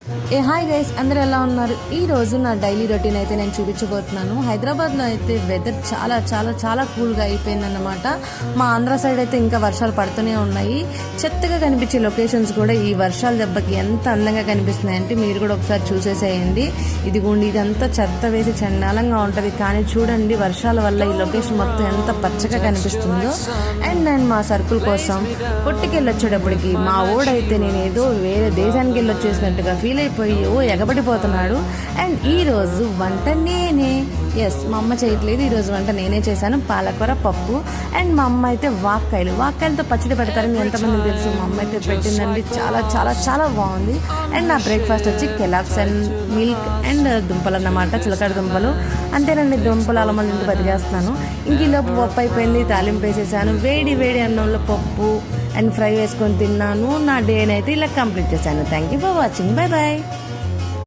Hi guys, అందరూ ఎలా ఉన్నారు? ఈ రోజు నా డైలీ రొటీన్ అయితే నేను చూపించబోతున్నాను. హైదరాబాద్లో అయితే వెదర్ చాలా చాలా చాలా కూల్గా అయిపోయిందన్నమాట. మా ఆంధ్ర సైడ్ అయితే ఇంకా వర్షాలు పడుతూనే ఉన్నాయి. చెత్తగా కనిపించే లొకేషన్స్ కూడా ఈ వర్షాల దెబ్బకి ఎంత అందంగా కనిపిస్తున్నాయంటే మీరు కూడా ఒకసారి చూసేసేయండి. ఇదిగోండి, ఇదంతా చెత్త వేసి చండాలంగా ఉంటుంది, కానీ చూడండి వర్షాల వల్ల ఈ లొకేషన్ మొత్తం ఎంత పచ్చగా కనిపిస్తుందో. అండ్ నేను మా సర్కుల్ కోసం కొట్టుకెళ్ళి వచ్చేటప్పటికి మా ఓడైతే నేను ఏదో వేరే దేశానికి వెళ్ళి వచ్చేసినట్టుగా ఫీల్ అయిపోయి ఎగబడిపోతున్నాడు. అండ్ ఈరోజు వంట నేనే, మా అమ్మ చేయట్లేదు, ఈరోజు వంట నేనే చేశాను. పాలకూర పప్పు. అండ్ మా అమ్మ అయితే వాక్కాయలతో పచ్చడి పెడతారని ఎంతమంది తెలుసు. మా అమ్మ అయితే పెట్టిందండి, చాలా చాలా చాలా బాగుంది. అండ్ నా బ్రేక్ఫాస్ట్ వచ్చి కెలాక్స్ అండ్ మిల్క్ అండ్ దుంపలు అన్నమాట, చిలకడ దుంపలు. అంతేనండి, దుంపలు అలమల్ని బతికేస్తున్నాను. ఇంక ఈలోపు పప్పు అయిపోయింది, తాలింపు వేసేసాను. వేడి వేడి అన్నంలో పప్పు అండ్ ఫ్రై వేసుకొని తిన్నాను. నా డేనైతే ఇలా కంప్లీట్ చేశాను. Thank you for watching. Bye bye.